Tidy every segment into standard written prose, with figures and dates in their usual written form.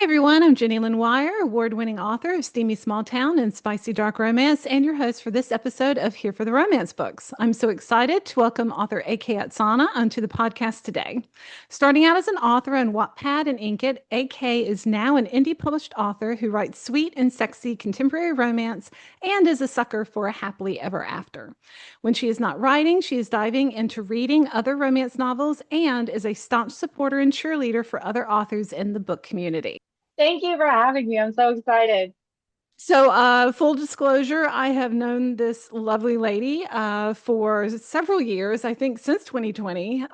Hey everyone, I'm Jenny Lynn Wire, award-winning author of steamy small town and spicy dark romance, and your host for this episode of Here for the Romance Books. I'm so excited to welcome author A.K. Otsana onto the podcast today. Starting out as an author on Wattpad and Inkitt, A.K. is now an indie published author who writes sweet and sexy contemporary romance and is a sucker for a happily ever after. When she is not writing, she is diving into reading other romance novels and is a staunch supporter and cheerleader for other authors in the book community. Thank you for having me. I'm so excited. Full disclosure, I have known this lovely lady for several years, I think since 2020.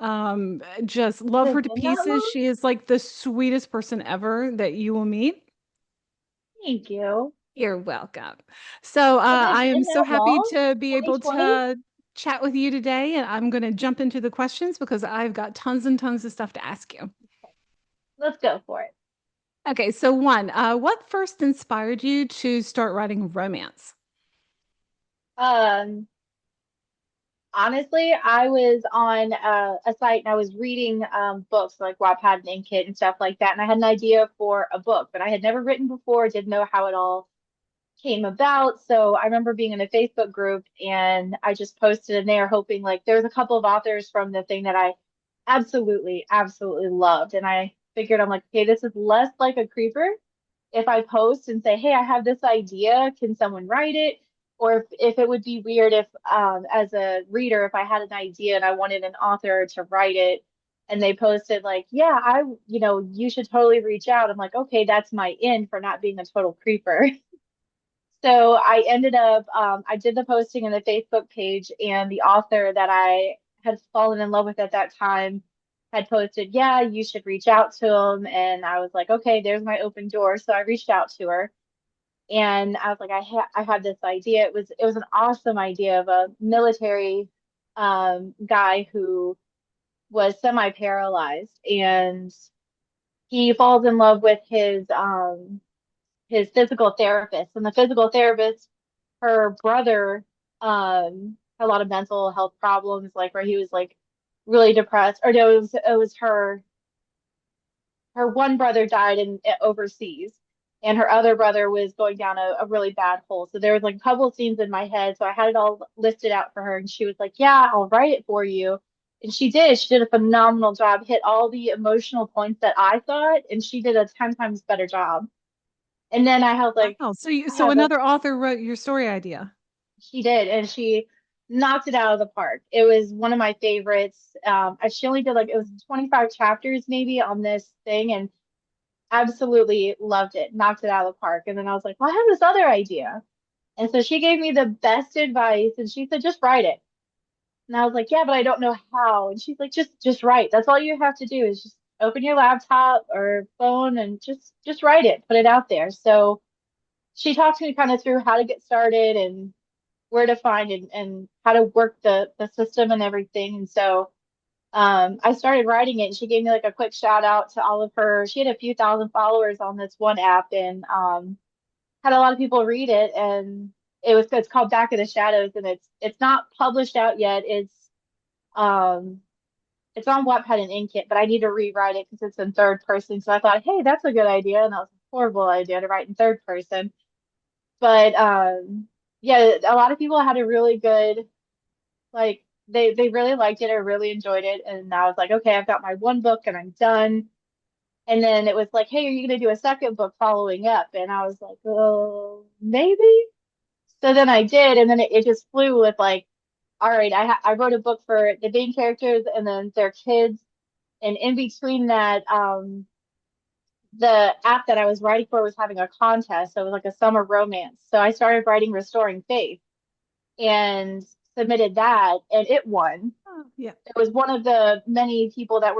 Just love Has her it to been that pieces. long? She is like the sweetest person ever that you will meet. Thank you. You're welcome. I Has it am been so that happy long? to be able 2020? to chat with you today, and I'm going to jump into the questions because I've got tons and tons of stuff to ask you. Let's go for it. Okay, what first inspired you to start writing romance? Um, Honestly, I was on a site and I was reading books like Wattpad and Inkitt and stuff like that, and I had an idea for a book, but I had never written before, didn't know how it all came about. So I remember being in a Facebook group and I just posted in there hoping like there was a couple of authors from the thing that I absolutely loved. And I figured I'm like, okay, this is less like a creeper if I post and say, hey, I have this idea, can someone write it? Or if it would be weird if as a reader, if I had an idea and I wanted an author to write it and they posted like, yeah, you should totally reach out. I'm like, okay, that's my in for not being a total creeper. So I ended up, I did the posting in the Facebook page, and the author that I had fallen in love with at that time had posted, yeah, you should reach out to him. And I was like, okay, there's my open door. So I reached out to her, and I was like, I had this idea. It was an awesome idea of a military guy who was semi-paralyzed, and he falls in love with his physical therapist, and the physical therapist, her brother, had a lot of mental health problems, like where he was like really depressed. Or no, it was her one brother died in overseas, and her other brother was going down a really bad hole. So there was like a couple scenes in my head, so I had it all listed out for her, and she was like, "Yeah, I'll write it for you." And she did. She did a phenomenal job, hit all the emotional points that I thought, and she did a 10 times better job. And then I was like, Wow. I So have a another author wrote your story idea. She did, and she knocked it out of the park. It was one of my favorites. She only did like it was 25 chapters maybe on this thing, and absolutely loved it. Knocked it out of the park. And then I was like, well, I have this other idea. And so she gave me the best advice, and she said, just write it. And I was like, yeah, but I don't know how. And she's like, just write. That's all you have to do is just open your laptop or phone and just write it, put it out there. So she talked me kind of through how to get started and where to find and how to work the system and everything. And so I started writing it, and she gave me like a quick shout out to all of her. She had a few thousand followers on this one app, and had a lot of people read it. And it's called Back of the Shadows, and it's not published out yet. Um it's on Wattpad and Inkitt, but I need to rewrite it because it's in third person. So I thought, hey, that's a good idea, and that was a horrible idea to write in third person. But yeah, a lot of people had a really good like they really liked it or really enjoyed it, and I was like, okay, I've got my one book and I'm done. And then it was like, hey, are you gonna do a second book following up? And I was like, oh, maybe. So then I did, and then it just flew with like, all right, I wrote a book for the main characters and then their kids, and in between that, the app that I was writing for was having a contest, so it was like a summer romance. So I started writing Restoring Faith and submitted that, and it won. Oh, yeah. It was one of the many people that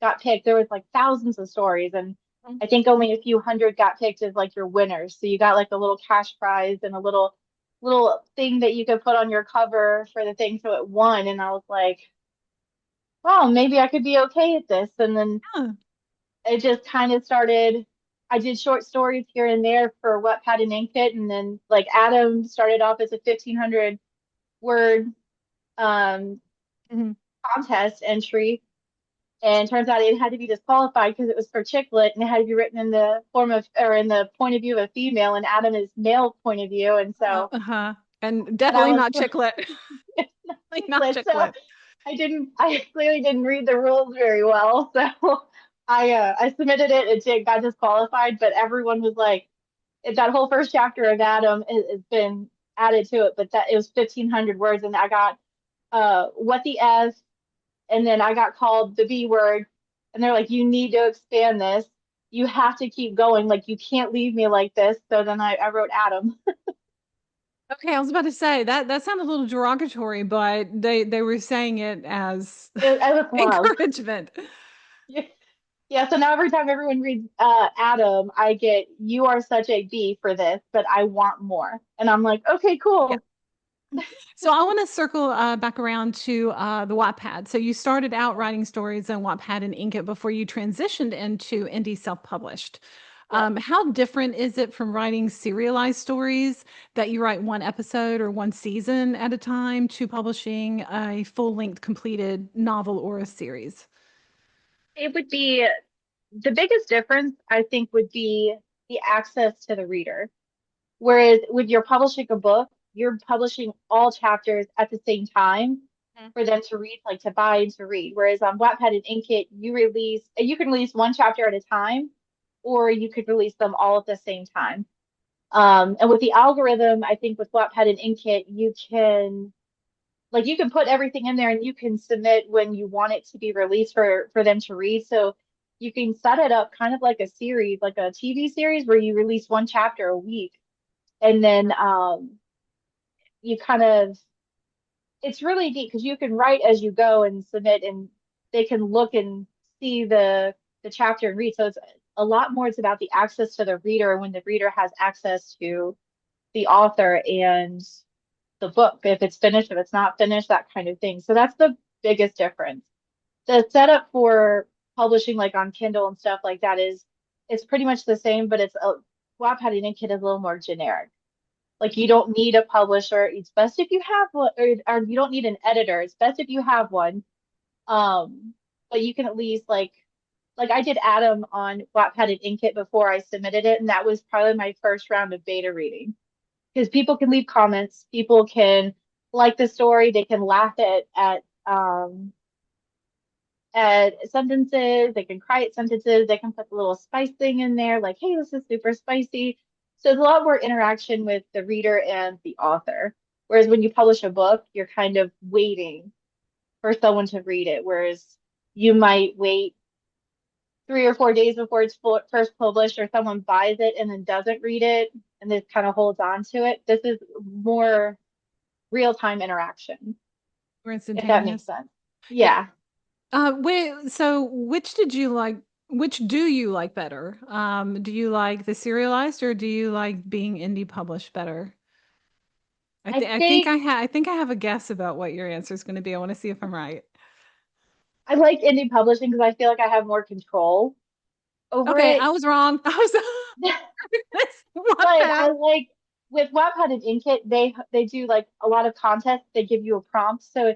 got picked. There was like thousands of stories, and I think only a few hundred got picked as like your winners. So you got like a little cash prize and a little thing that you could put on your cover for the thing. So it won, and I was like, wow, maybe I could be okay at this. And then Yeah. it just kind of started. I did short stories here and there for Wattpad and Inkit, and then like Adam started off as a 1,500 word um, Mhm. contest entry. And turns out it had to be disqualified because it was for chick lit and it had to be written in the form of or in the point of view of a female, and Adam is male point of view. And so, Uh-huh. And and I definitely was not chicklet. Like chick not lit, so chicklet. I clearly didn't read the rules very well. So I submitted it, it did, got disqualified, but everyone was like, that whole first chapter of Adam has been added to it, but that it was 1,500 words, and I got what the F, and then I got called the B word, and they're like, you need to expand this. You have to keep going. Like you can't leave me like this. So then I wrote Adam. Okay, I was about to say that sounded a little derogatory, but they were saying it as It was love. encouragement. Yeah, so now every time everyone reads Adam, I get, you are such a B for this, but I want more. And I'm like, okay, Yeah. cool. So I want to circle back around to the Wattpad. So you started out writing stories on Wattpad and Inkitt before you transitioned into indie self-published. Yes. How different is it from writing serialized stories that you write one episode or one season at a time to publishing a full-length completed novel or a series? It would be the biggest difference, I think, would be the access to the reader. Whereas with you're publishing a book, you're publishing all chapters at the same time Mhm. for them to read, like to buy and to read. Whereas on Wattpad and Inkitt, you can release one chapter at a time, or you could release them all at the same time. And with the algorithm, I think with Wattpad and Inkitt, you can put everything in there and you can submit when you want it to be released for them to read. So you can set it up kind of like a series, like a TV series where you release one chapter a week, and then you kind of it's really neat because you can write as you go and submit, and they can look and see the chapter and read. So it's a lot more. It's about the access to the reader when the reader has access to the author and the book, if it's finished, if it's not finished, that kind of thing. So that's the biggest difference. The setup for publishing like on Kindle and stuff like that is it's pretty much the same, but Wattpad and Inkitt is a little more generic. Like you don't need a publisher. It's best if you have one, or you don't need an editor. It's best if you have one. But you can at least like I did Adam on Wattpad and Inkitt before I submitted it, and that was probably my first round of beta reading because people can leave comments, people can like the story, they can laugh at sentences, they can cry at sentences, they can put the little spice thing in there, like, hey, this is super spicy. So there's a lot more interaction with the reader and the author. Whereas when you publish a book, you're kind of waiting for someone to read it. Whereas you might wait 3 or 4 days before it's first published, or someone buys it and then doesn't read it and then kind of holds on to it. This is more real-time interaction, Or if that makes instantaneous? sense. Yeah. Yeah. So which did you like? Which do you like better? Do you like the serialized or do you like being indie published better? I I think I think I have a guess about what your answer is going to be. I want to see if I'm right. I like indie publishing because I feel like I have more control over Okay, it. I was wrong. I was it's But I Wattpad. like with Wattpad and Inkitt, they do like a lot of contests. They give you a prompt, so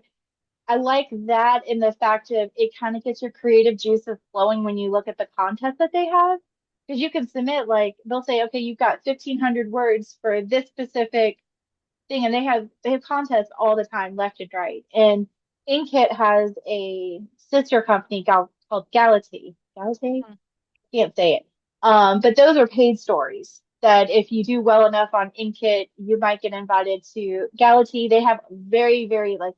I like that in the fact of it kind of gets your creative juices flowing when you look at the contest that they have. Because you can submit, like, they'll say, okay, you've got 1,500 words for this specific thing, and they have contests all the time, left and right. And Inkit has a sister company called Gality. Gality? Can't say it. But those are paid stories that if you do well enough on Inkit, you might get invited to Gality. They have very, very like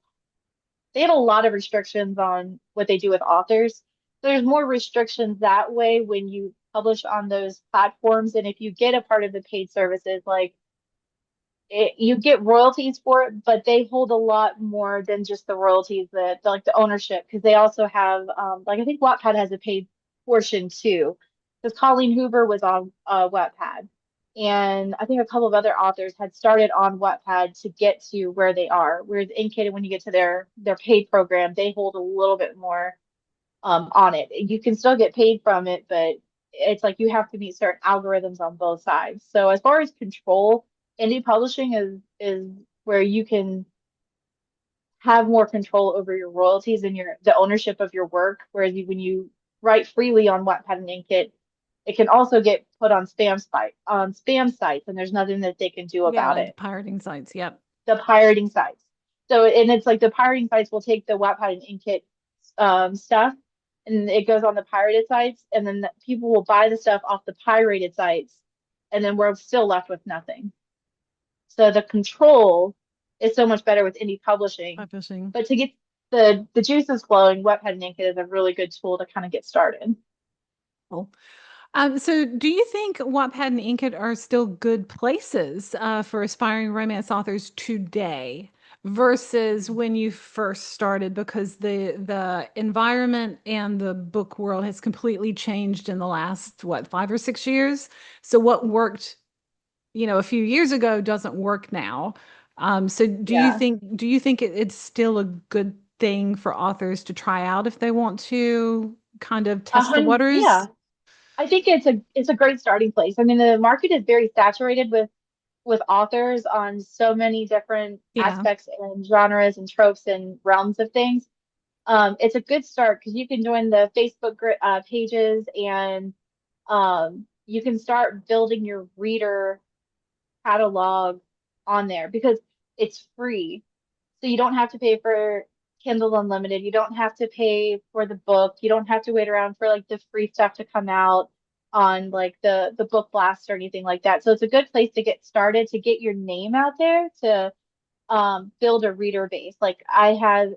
they have a lot of restrictions on what they do with authors. So there's more restrictions that way when you publish on those platforms. And if you get a part of the paid services, like you get royalties for it, but they hold a lot more than just the royalties that like the ownership, because they also have like I think Wattpad has a paid portion too, because Colleen Hoover was on Wattpad, and I think a couple of other authors had started on Wattpad to get to where they are. Whereas Inkitt, when you get to their paid program, they hold a little bit more on it. You can still get paid from it, but it's like you have to meet certain algorithms on both sides. So as far as control, indie publishing is where you can have more control over your royalties and the ownership of your work. Whereas when you write freely on Wattpad and Inkitt, it can also get put on spam sites, and there's nothing that they can do Yeah, about like the it. pirating sites. Yep. The pirating sites. So, and it's like the pirating sites will take the Wattpad and Inkitt stuff, and it goes on the pirated sites, and then people will buy the stuff off the pirated sites, and then we're still left with nothing. So the control is so much better with indie publishing. Publishing. But to get the juices flowing, Wattpad and Inkitt is a really good tool to kind of get started. Cool. So do you think Wattpad and Inkitt are still good places for aspiring romance authors today versus when you first started? Because the environment and the book world has completely changed in the last, what, 5 or 6 years? So what worked, a few years ago doesn't work now. So Yeah. do you think it's still a good thing for authors to try out if they want to kind of test the Yeah. waters? I think it's a great starting place. I mean, the market is very saturated with authors on so many different Yeah. aspects and genres and tropes and realms of things. It's a good start because you can join the Facebook pages, and you can start building your reader catalog on there because it's free. So you don't have to pay for Kindle Unlimited. You don't have to pay for the book. You don't have to wait around for like the free stuff to come out on like the book blast or anything like that. So it's a good place to get started, to get your name out there, to build a reader base. Like I had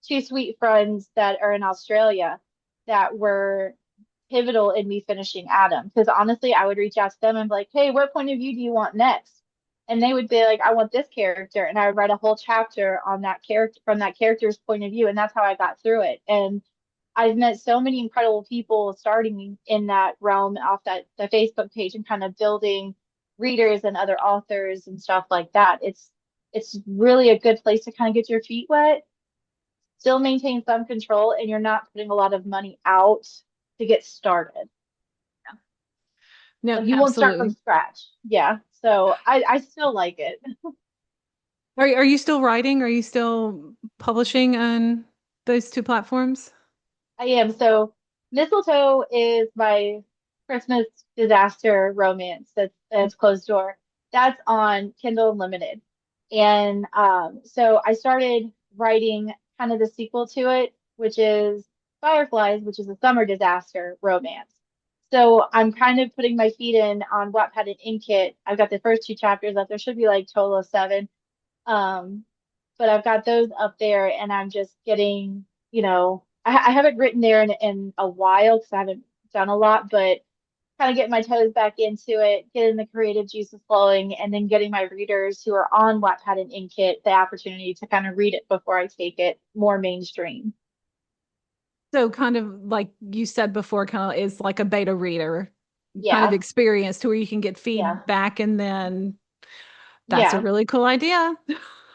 two sweet friends that are in Australia that were pivotal in me finishing Adam. Because honestly, I would reach out to them and be like, hey, what point of view do you want next? And they would be like, I want this character. And I would write a whole chapter on that character from that character's point of view. And that's how I got through it. And I've met so many incredible people starting in that realm off the Facebook page and kind of building readers and other authors and stuff like that. It's really a good place to kind of get your feet wet, still maintain some control, and you're not putting a lot of money out to get started. No, Like you won't start from absolutely. scratch. Yeah. So I still like it. Are you still writing? Are you still publishing on those two platforms? I am. So Mistletoe is my Christmas disaster romance that's closed door. That's on Kindle Unlimited. And so I started writing kind of the sequel to it, which is Fireflies, which is a summer disaster romance. So I'm kind of putting my feet in on Wattpad and Inkitt. I've got the first two chapters up. There should be like total of seven. Um, but I've got those up there, and I'm just getting, I haven't written there in a while because I haven't done a lot, but kind of getting my toes back into it, getting the creative juices flowing, and then getting my readers who are on Wattpad and Inkitt the opportunity to kind of read it before I take it more mainstream. So kind of like you said before, kind of is like a beta reader kind of Yeah, experience to where you can get yeah, feedback and then that's a yeah. really cool idea.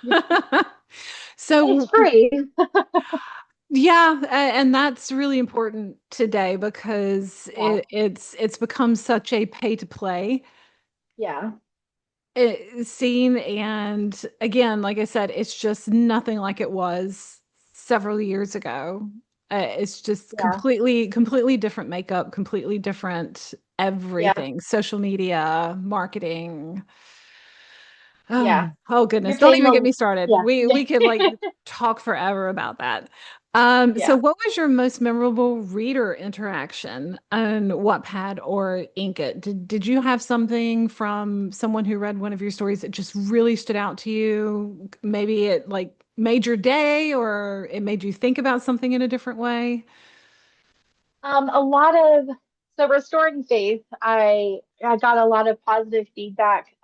It's So free. yeah, and that's really important today because Yeah, it's become such a pay to play yeah, scene. And again, like I said, it's just nothing like it was several years ago. It's just yeah, completely different makeup, completely different yeah, everything, social media, marketing. yeah. Oh You're goodness, don't paying even get a me started. yeah, We could like talk forever about that. So yeah. what was your most memorable reader interaction on Wattpad or Inkitt? Did you have something from someone who read one of your stories that just really stood out to you? Maybe it like made your day or it made you think about something in a different way? A lot of so restoring faith. I got a lot of positive feedback,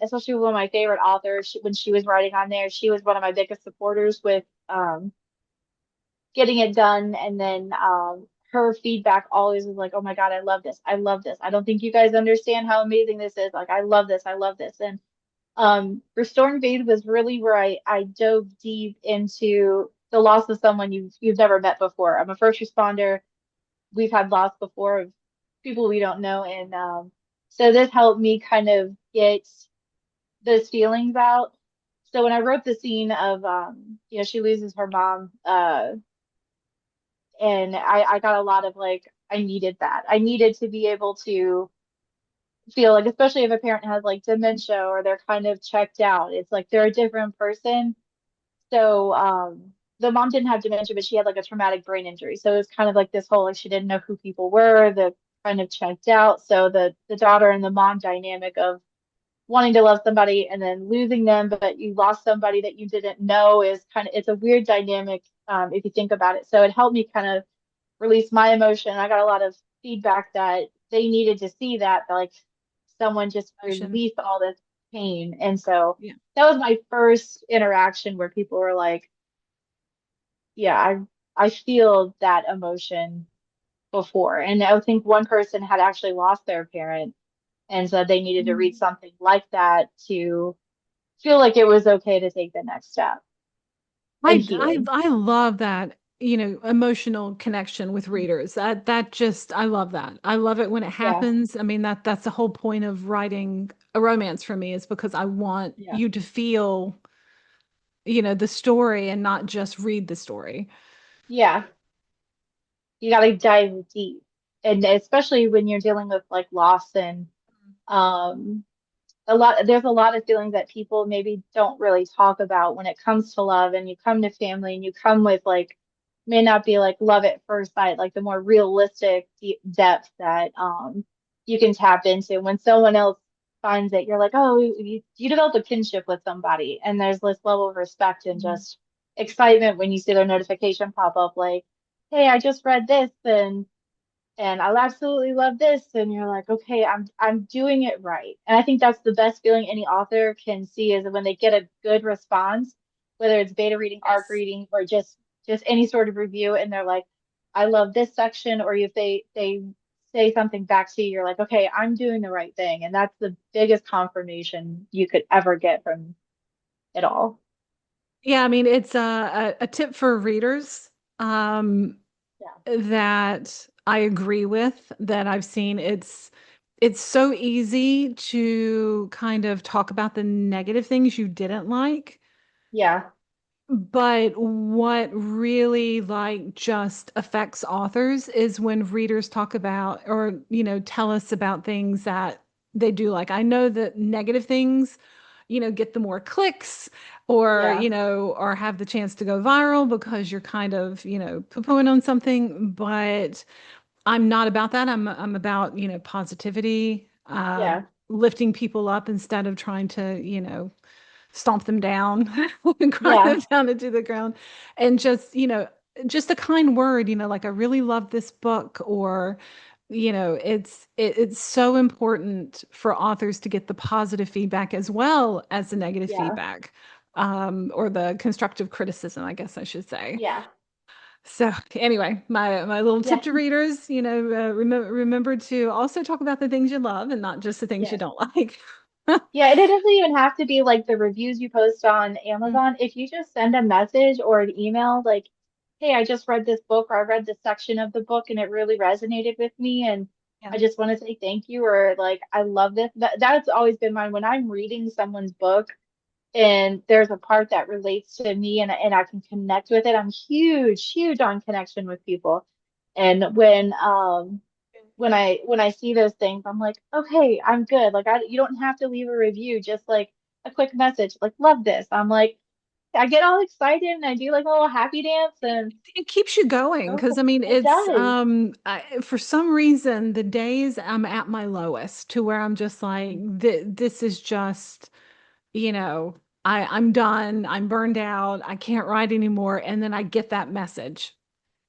especially with one of my favorite authors. When she was writing on there, she was one of my biggest supporters with getting it done. And then her feedback always was like, "Oh my God, I love this! I love this! I don't think you guys understand how amazing this is. Like, I love this! I love this!" And restoring faith was really where I dove deep into the loss of someone you've never met before. I'm a first responder. We've had loss before of people we don't know. And so this helped me kind of get those feelings out. So when I wrote the scene of, she loses her mom, and I got a lot of like, I needed that. I needed to be able to feel like, especially if a parent has like dementia or they're kind of checked out, it's like they're a different person. So, the mom didn't have dementia, but she had like a traumatic brain injury. So it was kind of like this whole, like, she didn't know who people were, the kind of checked out. So the daughter and the mom dynamic of wanting to love somebody and then losing them, but you lost somebody that you didn't know is kind of, it's a weird dynamic, if you think about it. So it helped me kind of release my emotion. I got a lot of feedback that they needed to see that, like, someone just Motion. release all this pain. And so Yeah. that was my first interaction where people were like, yeah, I feel that emotion before. And I think one person had actually lost their parent and so they needed to read Mm. something like that to feel like it was okay to take the next step in healing. I love that, emotional connection with readers. That just I love that. I love it when it Yeah, happens. I mean, that's the whole point of writing a romance for me is because I want yeah, you to feel, the story and not just read the story. yeah. You got to dive deep, and especially when you're dealing with like loss and um there's a lot of feelings that people maybe don't really talk about when it comes to love, and you come to family and you come with like, may not be like love at first sight, like the more realistic deep depth that you can tap into when someone else finds it. You're like, oh, you develop a kinship with somebody, and there's this level of respect and Mhm. just excitement when you see their notification pop up like, hey, I just read this, and I absolutely love this. And you're like, okay, I'm doing it right. And I think that's the best feeling any author can see is when they get a good response, whether it's beta reading, arc Yes. reading, or just any sort of review, and they're like, I love this section, or if they say something back to you, you're like, okay, I'm doing the right thing. And that's the biggest confirmation you could ever get from it all. Yeah, I mean, it's a tip for readers um, Yeah. that I agree with, that I've seen. It's so easy to kind of talk about the negative things you didn't like, Yeah. but what really like just affects authors is when readers talk about or, tell us about things that they do like. I know that negative things, get the more clicks or, Yeah. or have the chance to go viral because you're kind of, poo-pooing on something, but I'm not about that. I'm about, positivity, Yeah. lifting people up instead of trying to, stomp them down and grind them Yeah. down into the ground. And just, just a kind word, like I really love this book, or, it's so important for authors to get the positive feedback as well as the negative Yeah. feedback, or the constructive criticism, I guess I should say. Yeah. So anyway, my little tip Yeah. to readers, remember to also talk about the things you love and not just the things you Yes. don't like. Yeah, and it doesn't even have to be like the reviews you post on Mm, Amazon. If you just send a message or an email like, hey, I just read this book or I read this section of the book and it really resonated with me and yeah. I just want to say thank you, or like I love this. That's always been mine when I'm reading someone's book and there's a part that relates to me and I can connect with it. I'm huge, huge on connection with people. And when I see those things, I'm like, okay, I'm good. Like you don't have to leave a review, just like a quick message, like love this. I'm like, I get all excited and I do like a little happy dance and It keeps you going because I oh, mean it it's does. for some reason the days I'm at my lowest to where I'm just like this is just, you know, I'm done, I'm burned out, I can't write anymore, and then I get that message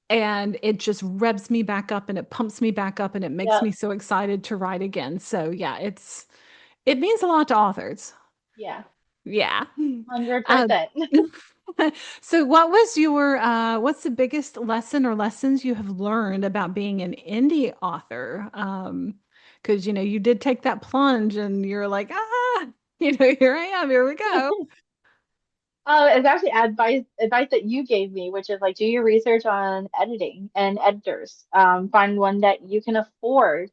and it just revs me back up and it pumps me back up and it makes me Yep. so excited to write again. So yeah, it means a lot to authors. Yeah. Yeah. Uh, 100%. so what was your what's the biggest lesson or lessons you have learned about being an indie author? Because you did take that plunge and you're like, here I am, here we go. It's actually advice that you gave me, which is like do your research on editing and editors. Find one that you can afford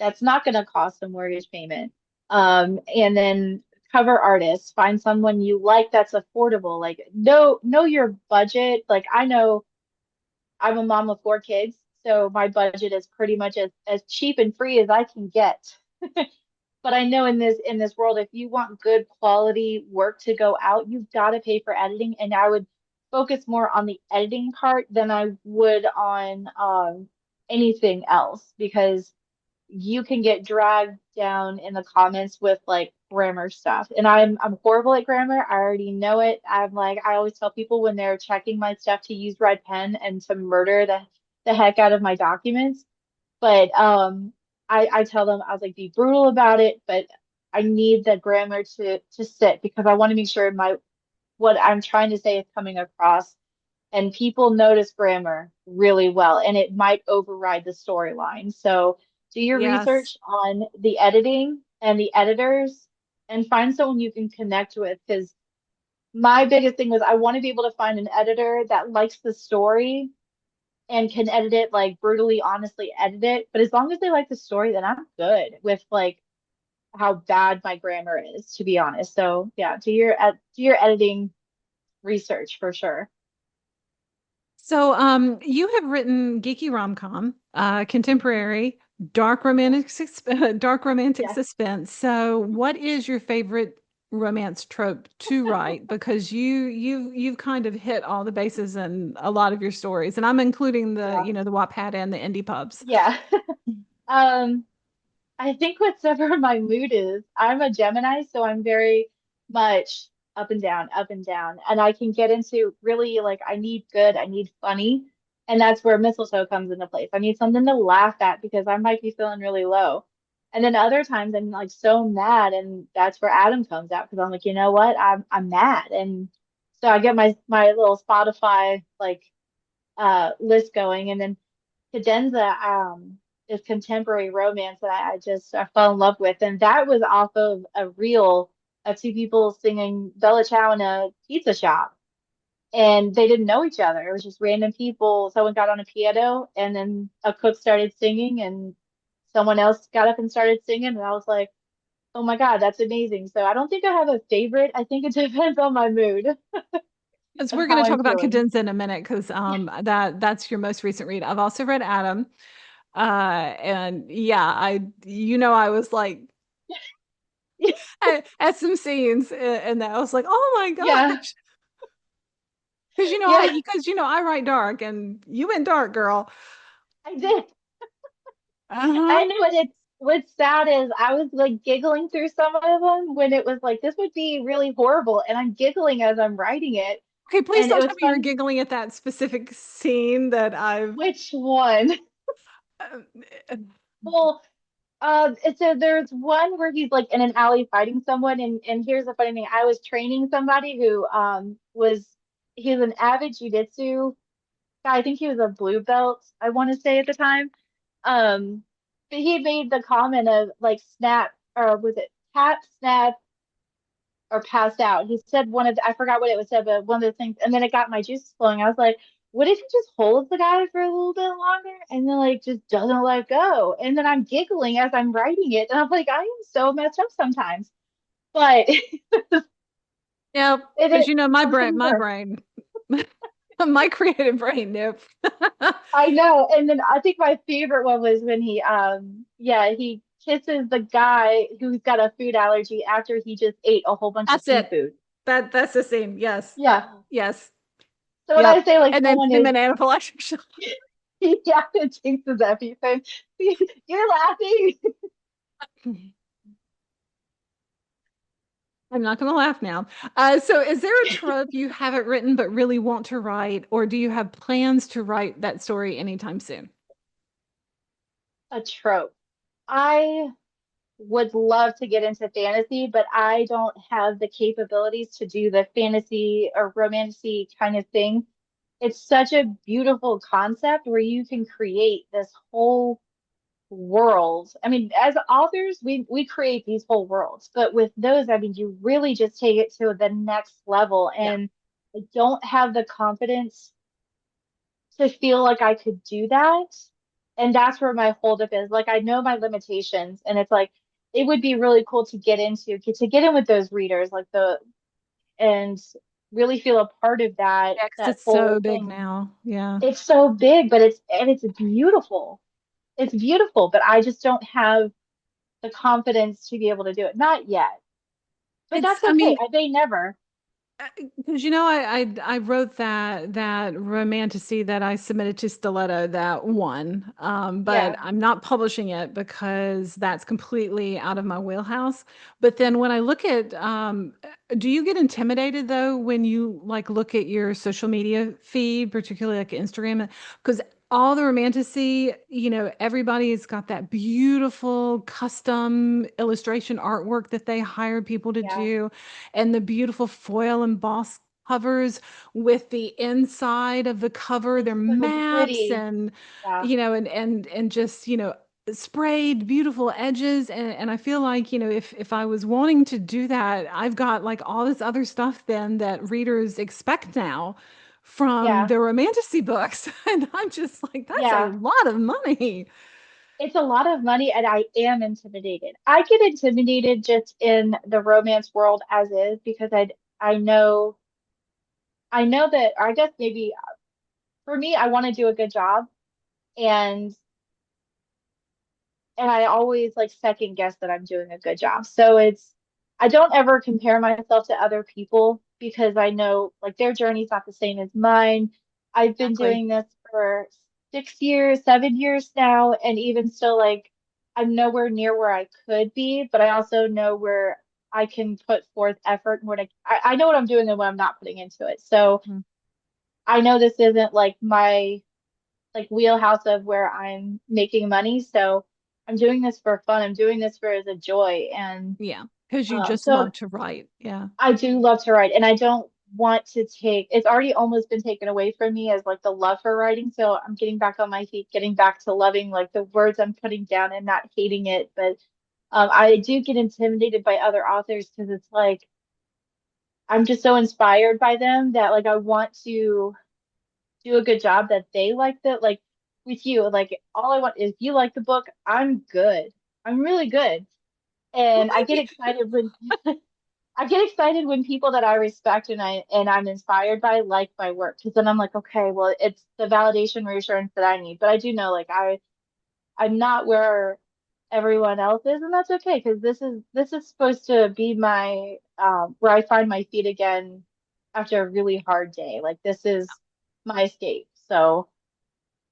that's not going to cost a mortgage payment. And then cover artist, find someone you like that's affordable. Like know your budget. Like I know I'm a mom of 4 kids, so my budget is pretty much as cheap and free as I can get. But I know in this world, if you want good quality work to go out, you've got to pay for editing. And I would focus more on the editing part than I would on anything else because you can get dragged down in the comments with like grammar stuff. And I'm horrible at grammar. I already know it. I'm like I always tell people when they're checking my stuff to use red pen and to murder the heck out of my documents. But I tell them I was like be brutal about it, but I need the grammar to sit because I want to make sure my what I'm trying to say is coming across and people notice grammar really well and it might override the storyline. So do your Yes. research on the editing and the editors and find someone you can connect with because my biggest thing was I want to be able to find an editor that likes the story and can edit it like brutally honestly edit it. But as long as they like the story, then I'm good with like how bad my grammar is, to be honest. So yeah, do your editing research for sure. So, you have written geeky rom-com, contemporary, dark romantic Yeah. suspense. So, what is your favorite romance trope to write? Because you've kind of hit all the bases in a lot of your stories, and I'm including the, Yeah. the Wattpad and the indie pubs. Yeah. Um, I think whatever my mood is, I'm a Gemini, so I'm very much up and down, up and down. And I can get into really like I need good, I need funny. And that's where mistletoe comes into place. I need something to laugh at because I might be feeling really low. And then other times I'm like so mad and that's where Adam comes out because I'm like, you know what? I'm mad. And so I get my little Spotify like list going and then Cadenza is contemporary romance that I fell in love with, and that was off of a reel of 2 people singing Bella Ciao in a pizza shop, and they didn't know each other. It was just random people. Someone got on a piano, and then a cook started singing, and someone else got up and started singing, and I was like, oh my God, that's amazing. So I don't think I have a favorite. I think it depends on my mood As of we're going how to I'm talk about feeling. Cadenza in a minute, because that's your most recent read. I've also read Adam, and yeah, I was like at some scenes, and that I was like, oh my Yeah, gosh. Because yeah, I write dark, and you went dark, girl. I did. Uh-huh. I know what's sad is I was like giggling through some of them when it was like this would be really horrible, and I'm giggling as I'm writing it, Okay, please and it don't tell was me you're fun. giggling at that specific scene that I've. Which one? Uh, uh, Well, so there's one where he's like in an alley fighting someone, and here's the funny thing: I was training somebody who was he's an avid jujitsu guy. I think he was a blue belt, I want to say at the time. Um, but he made the comment of like snap or was it tap snap or passed out. He said I forgot what it was said, but one of the things, and then it got my juices flowing. I was like, what if he just holds the guy for a little bit longer and then like just doesn't let go? And then I'm giggling as I'm writing it, and I'm like, I am so messed up sometimes. But yeah, it because my some brain, things my work. brain, my creative brain, nope. I know. And then I think my favorite one was when he kisses the guy who's got a food allergy after he just ate a whole bunch of That's it. seafood. That's the scene. Yes, Yeah. yes, So when I yep. say like And then someone him is and anaphylactic shock. yeah, it jinxes everything. You're laughing. I'm not going to laugh now. So, is there a trope you haven't written but really want to write, or do you have plans to write that story anytime soon? A trope. I would love to get into fantasy, but I don't have the capabilities to do the fantasy or romancy kind of thing. It's such a beautiful concept where you can create this whole world. I mean, as authors, we create these whole worlds, but with those, I mean, you really just take it to the next level. Yeah. And I don't have the confidence to feel like I could do that. And that's where my holdup is. Like I know my limitations, and it's like it would be really cool to get in with those readers, like and really feel a part of Yeah, 'cause that it's so whole big thing. now. Yeah. It's so big, but it's beautiful. It's beautiful, but I just don't have the confidence to be able to do it. Not yet. But It's, that's I okay. mean, I may never. because I wrote that romantasy that I submitted to Stiletto, that one, but Yeah, I'm not publishing it because that's completely out of my wheelhouse. But then when I look at, do you get intimidated though when you like look at your social media feed, particularly like Instagram? Because all the romantasy, everybody's got that beautiful custom illustration artwork that they hire people to yeah. do, and the beautiful foil embossed covers with the inside of the cover, their It's so maps, pretty. and Yeah, just sprayed beautiful edges. And I feel like, if I was wanting to do that, I've got like all this other stuff then that readers expect now from yeah, the romantasy books. And I'm just like, that's a yeah. lot of money. It's a lot of money, and I am intimidated. I get intimidated just in the romance world as is because I know I know that I guess maybe for me, I want to do a good job, and I always like second guess that I'm doing a good job. So I don't ever compare myself to other people because I know like their journey's not the same as mine. I've been Exactly. doing this for 6 years, 7 years now, and even still like I'm nowhere near where I could be, but I also know where I can put forth effort and I know what I'm doing and what I'm not putting into it. So Mhm. I know this isn't like my like wheelhouse of where I'm making money. So I'm doing this for fun. I'm doing this for as a joy. And Yeah, because you just so love to write. Yeah. I do love to write, and I don't want to take it's already almost been taken away from me as like the love for writing. So I'm getting back on my feet, getting back to loving like the words I'm putting down and not hating it. But I do get intimidated by other authors because it's like I'm just so inspired by them that like I want to do a good job that they like that like with you like all I want is you like the book, I'm good. I'm really good. Well, And thank you. I get excited when people that I respect and I'm inspired by like my work because then I'm like okay, well it's the validation reassurance that I need. But I do know like I'm not where everyone else is, and that's okay because this is supposed to be my where I find my feet again after a really hard day. Like this is my escape. So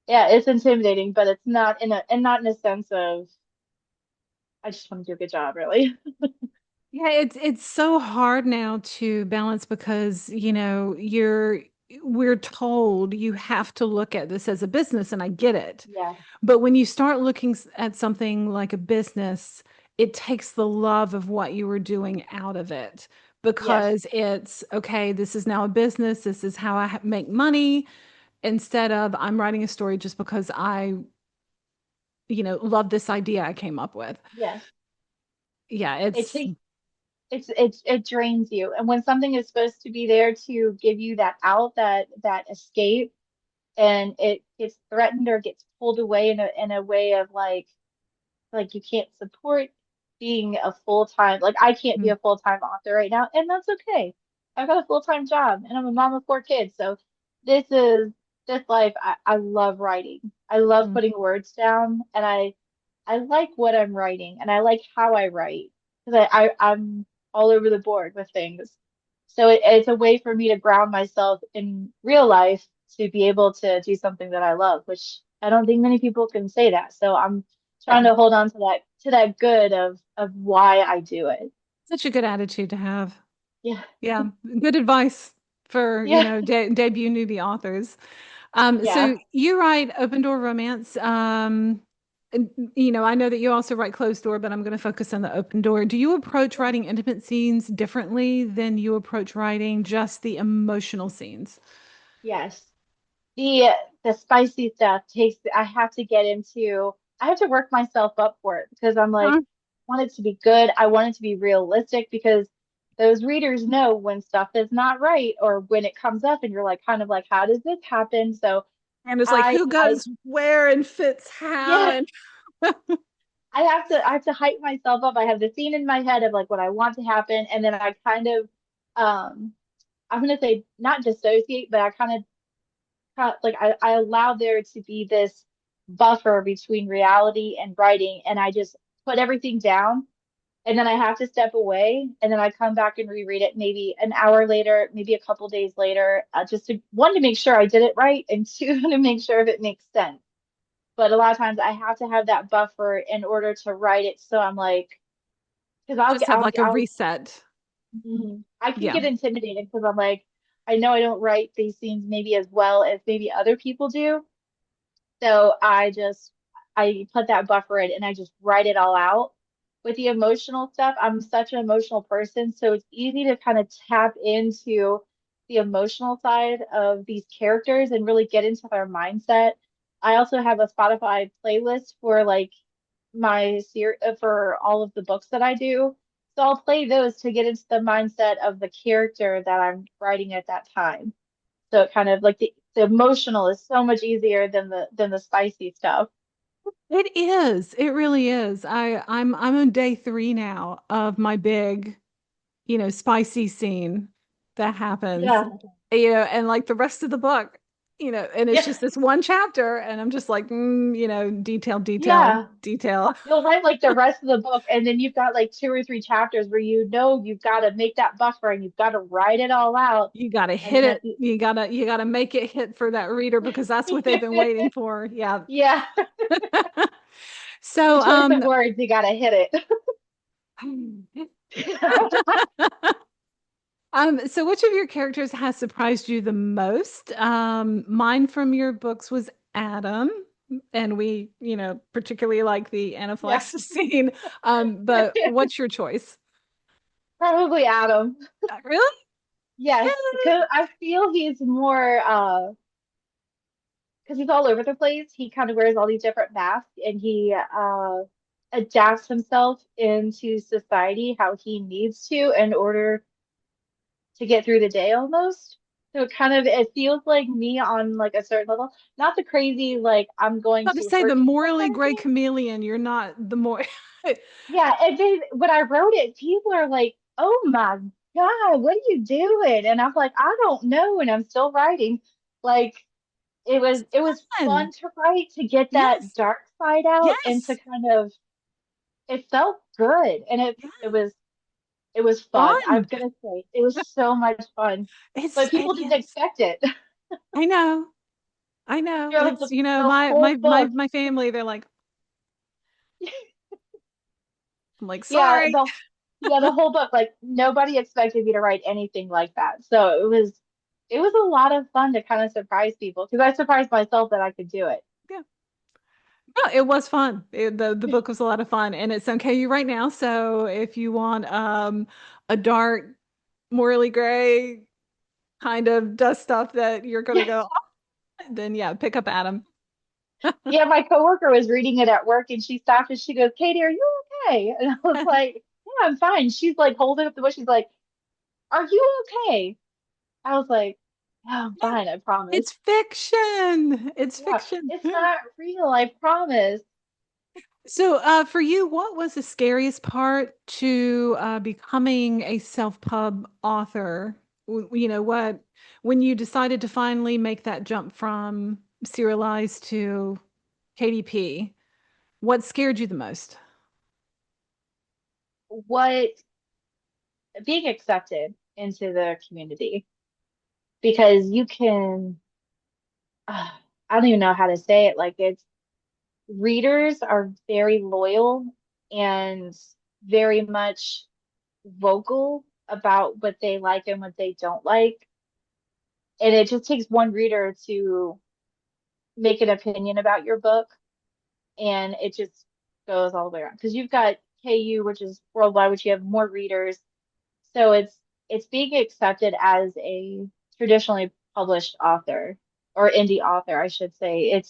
yeah, it's intimidating, but it's not in a sense of I just want to do a good job, really. Yeah, it's so hard now to balance because, we're told you have to look at this as a business, and I get it. Yeah. But when you start looking at something like a business, it takes the love of what you were doing out of it, Yes. because it's okay, this is now a business, this is how I make money, instead of I'm writing a story just because I, love this idea I came up with. Yes. Yeah, It it's takes it drains you. And when something is supposed to be there to give you that out, that escape, and it gets threatened or gets pulled away in a way of like you can't support being a full-time like I can't be mm, a full-time author right now, and that's okay. I've got a full-time job and I'm a mom of 4 kids. So this is this life I love writing. I love mm, putting words down, and I like what I'm writing and I like how I write because I'm all over the board with things. So it's a way for me to ground myself in real life to be able to do something that I love, which I don't think many people can say that. So I'm trying yeah, to hold on to that good of why I do it. such a good attitude to have. Yeah. Yeah, good advice for, Yeah. debut newbie authors. Yeah. So you write open door romance. And, I know that you also write closed door, but I'm going to focus on the open door. Do you approach Yeah. writing intimate scenes differently than you approach writing just the emotional scenes? Yes. The the spicy stuff takes I have to get into I have to work myself up for it because I'm like Huh? I want it to be good. I want it to be realistic because those readers know when stuff is not right or when it comes up and you're like kind of like how does this happen? So And it's like I who I goes where and fits how, yeah, and I have to hype myself up. I have the scene in my head of like what I want to happen, and then I kind of um I'm gonna say not dissociate, but I like I allow there to be this buffer between reality and writing, and I just put everything down, and then I have to step away, and then I come back and reread it maybe an hour later, maybe a couple days later, just to one to make sure I did it right, and two to make sure if it makes sense. But a lot of times I have to have that buffer in order to write it. So I'm like, because Just have like a reset. I can Yeah. get intimidated because I'm like, I know I don't write these scenes maybe as well as maybe other people do. So I put that buffer in and I just write it all out. With the emotional stuff, I'm such an emotional person, so it's easy to kind of tap into the emotional side of these characters and really get into their mindset. I also have a Spotify playlist for like for all of the books that I do. So I'll play those to get into the mindset of the character that I'm writing at that time. So it kind of like the emotional is so much easier than the spicy stuff. It is. It really is. I'm on day 3 now of my big, spicy scene that happens. Yeah. And like the rest of the book, and it's Yeah. just this one chapter, and I'm just like, detail, detail, Yeah. detail. You'll write like the rest of the book, and then you've got like 2 or 3 chapters where you know you've got to make that buffer and you've got to write it all out. You gotta And hit then at it. You gotta make it hit for that reader because that's what they've been waiting for. Yeah. yeah, the So, choice of words, you got to hit it. so which of your characters has surprised you the most? Mine from your books was Adam, and we, particularly like the Yeah. anaphylaxis scene. But what's your choice? Probably Adam. Really? Yes, because I feel he's more because he's all over the place. He kind of wears all these different masks and he adapts himself into society how he needs to in order to get through the day almost. So it feels like me on like a certain level, not the crazy like I'm going About to to say the hurt people morally kind of gray thing. chameleon. You're not the more. Yeah, and then when I wrote it, people are like, "Oh my God, what are you doing?" And I'm like, "I don't know," and I'm still writing. Like it was Fun. fun to write to get that Yes. dark side out and to Yes. kind of it felt good and Yeah. it was fun. I'm Fun. gonna say it was so much fun, but It people didn't is. expect it. I know. I know. They're like It's, the my whole my my book. my family, they're like, I'm like, Yeah, sorry. the whole book. Like nobody expected me to write anything like that. So it was a lot of fun to kind of surprise people because I surprised myself that I could do it. Yeah. No, it was fun. The book was a lot of fun, and it's on KU right now. So if you want a dark, morally gray kind of dust stuff that you're gonna Yeah. go, "Oh," then yeah, pick up Adam. Yeah, my coworker was reading it at work and she stopped and she goes, "Katie, are you okay?" And I was like, "Yeah, I'm fine." She's like holding up the book. She's like, "Are you okay?" I was like, "Yeah, I'm Yeah, fine, I promise." it's fiction. It's Yeah, fiction. it's not real, I promise. So, for you, what was the scariest part to becoming a self-pub author? When you decided to finally make that jump from serialized to KDP, what scared you the most? What being accepted into the community because you can, I don't even know how to say it. Like readers are very loyal and very much vocal about what they like and what they don't like. And it just takes one reader to make an opinion about your book, and it just goes all the way around. Because you've got KU, which is worldwide, which you have more readers. So it's being accepted as a traditionally published author or indie author, I should say.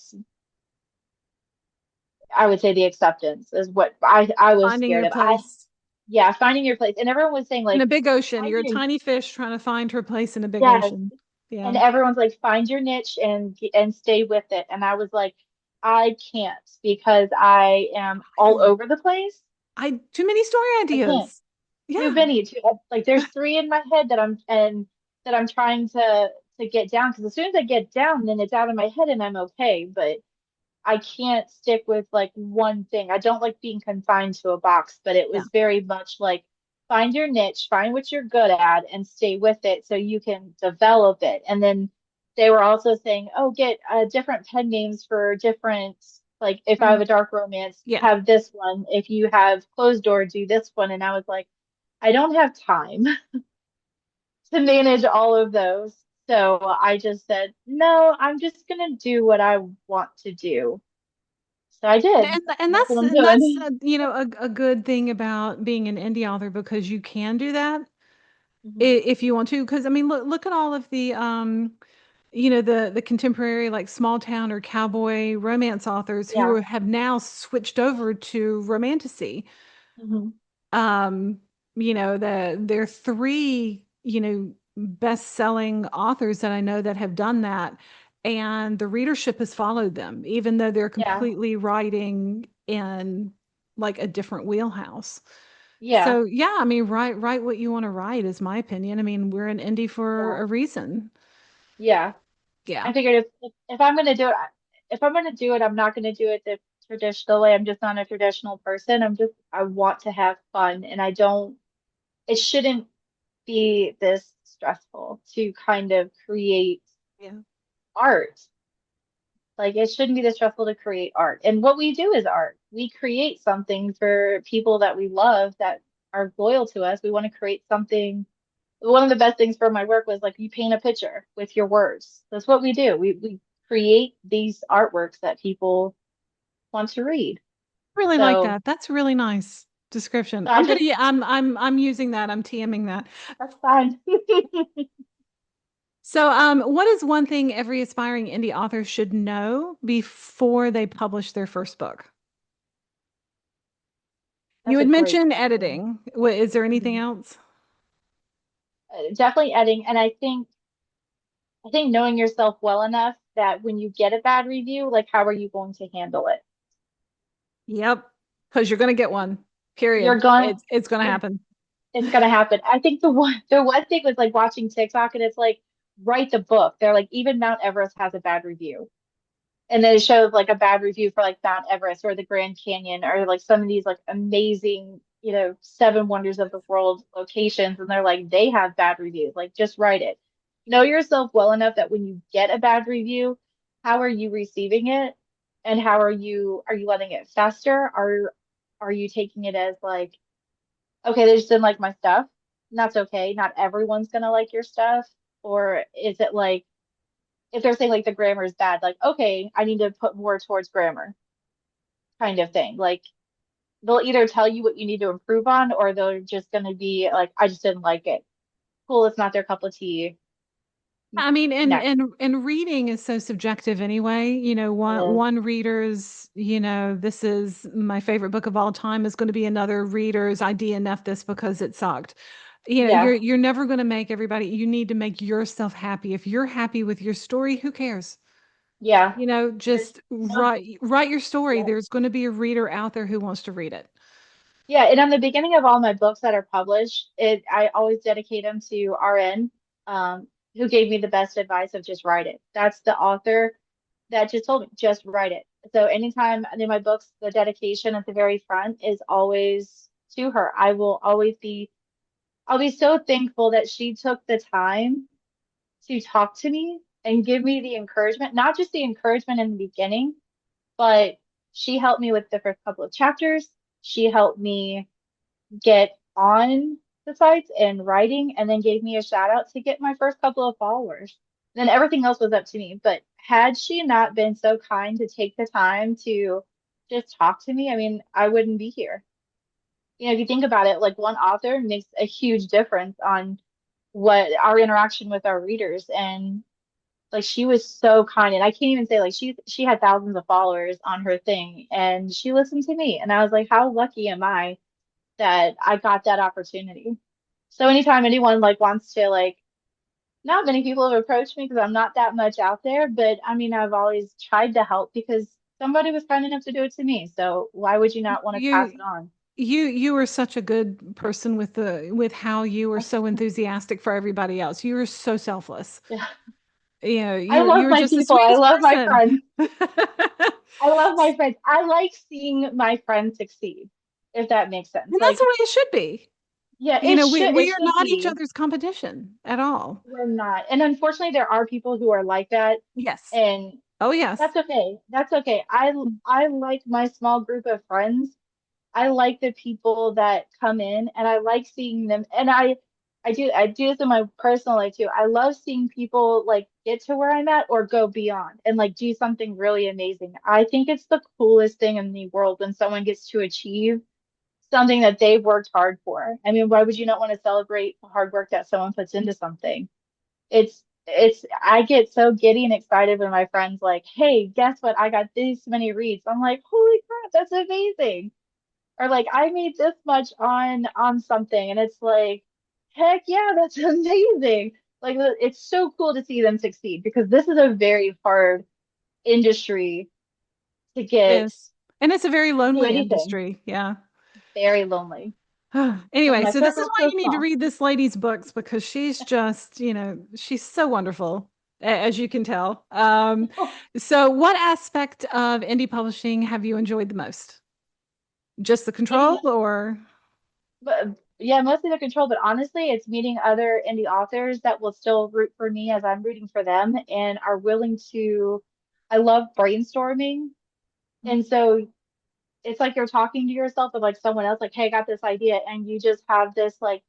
I would say the acceptance is what I was Finding scared your of. place Yeah, finding your place. And everyone was saying in like, a big ocean. find You're a your, tiny fish trying to find her place in a big yes. ocean. And Yeah. everyone's like, find your niche and stay with it. And I was like, I can't because I am all over the place. I too many story I can't. ideas. Too Yeah. many. Like there's three in my head that I'm trying to get down because as soon as I get down, then it's out of my head and I'm okay. But I can't stick with like one thing. I don't like being confined to a box, but it Yeah. was very much like find your niche, find what you're good at, and stay with it so you can develop it. And then they were also saying, oh, get different pen names for different, like if I have Mhm. a dark romance, Yeah. have this one. If you have closed door, do this one. And I was like, I don't have time to manage all of those. So I just said, no, I'm just gonna do what I want to do. So I did. And That's what I'm that's doing. a good thing about being an indie author because you can do that Mhm. if you want to. Because I mean, look at all of the the contemporary like small town or cowboy romance authors who Yeah. have now switched over to romantasy. Hmm. Um, there are three, best-selling authors that I know that have done that, and the readership has followed them, even though they're Yeah. completely writing in like a different wheelhouse. Yeah. So yeah, I mean, write what you want to write is my opinion. I mean, we're an indie for Yeah. a reason. Yeah. Yeah. I figured if I'm gonna do it, if I'm gonna do it, I'm not gonna do it the traditional way. I'm just not a traditional person. I want to have fun, and I don't. It shouldn't be this stressful to kind of create Yeah. art. Like it shouldn't be this stressful to create art. And what we do is art. We create something for people that we love that are loyal to us. We want to create something. One of the best things for my work was like you paint a picture with your words. That's what we do. We create these artworks that people want to read. Really like So that. That's a really nice description. I just I'm using that. I'm TMing that. that's fine. So, what is one thing every aspiring indie author should know before they publish their first book? You That's a had great mentioned question. editing. Is there anything Mhm. else? Definitely editing, and I think knowing yourself well enough that when you get a bad review, like how are you going to handle it? Yep, because you're gonna get one. You're Period. going It's gonna it, happen. it's gonna happen. I think the one thing was like watching TikTok and it's like write the book. They're like even Mount Everest has a bad review. And then it shows like a bad review for like Mount Everest or the Grand Canyon or like some of these like amazing, seven wonders of the world locations. And they're like, they have bad reviews. Like, just write it. Know yourself well enough that when you get a bad review, how are you receiving it? And how are you letting it fester? Are you taking it as like, okay, they just didn't like my stuff? And that's okay. Not everyone's gonna like your stuff. Or is it like, if they're saying like the grammar is bad, like, okay, I need to put more towards grammar kind of thing. Like they'll either tell you what you need to improve on or they're just going to be like, I just didn't like it. Cool, it's not their cup of tea. I mean, Next. and reading is so subjective anyway. It is. One reader's, this is my favorite book of all time is going to be another reader's I DNF this because it sucked. Yeah. You're never going to make everybody, you need to make yourself happy. If you're happy with your story, who cares? Yeah. There's Just no, write your story. yeah. There's going to be a reader out there who wants to read it. Yeah. And on the beginning of all my books that are published, I always dedicate them to RN, who gave me the best advice of just write it. That's the author that just told me, just write it. So anytime in my books, the dedication at the very front is always to her. I'll be so thankful that she took the time to talk to me and give me the encouragement, not just the encouragement in the beginning, but she helped me with the first couple of chapters. She helped me get on the sites and writing, and then gave me a shout out to get my first couple of followers. Then everything else was up to me. But had she not been so kind to take the time to just talk to me, I mean, I wouldn't be here. If you think about it, like one author makes a huge difference on what our interaction with our readers. And like she was so kind. And I can't even say like she had thousands of followers on her thing and she listened to me. And I was like, how lucky am I that I got that opportunity? So anytime anyone like wants to like, not many people have approached me because I'm not that much out there, but I mean I've always tried to help because somebody was kind enough to do it to me. So why would you not want to pass You it on? you were such a good person with how you were so enthusiastic for everybody else. You were so selfless. Yeah. You know, I you love were my just the people. I sweetest love my person. friends. I love my friends. I like seeing my friends succeed, if that makes sense. And that's Like, the way it should be. yeah, You know, it we are should not each be. other's competition at all. We're not. And unfortunately there are people who are like that, Yes. and Oh, yes. that's okay. That's okay. I like my small group of friends. I like the people that come in and I like seeing them, and I do this in my personal life too. I love seeing people like get to where I'm at or go beyond and like do something really amazing. I think it's the coolest thing in the world when someone gets to achieve something that they've worked hard for. I mean, why would you not want to celebrate the hard work that someone puts into something? It's I get so giddy and excited when my friends like, hey, guess what? I got this many reads. I'm like, holy crap, that's amazing. Or like I made this much on something, and it's like, heck yeah, that's amazing. Like it's so cool to see them succeed because this is a very hard industry to It get is. And it's a very to do lonely anything. industry. Yeah. Very lonely. And Anyway, my so this is circle's why so you need to small. read this lady's books because she's just, she's so wonderful, as you can tell. So what aspect of indie publishing have you enjoyed the most? Just the control Meeting, or? but yeah, mostly the control, but honestly, it's meeting other indie authors that will still root for me as I'm rooting for them and are willing to. I love brainstorming. And so it's like you're talking to yourself of like someone else, like, hey, I got this idea, and you just have this like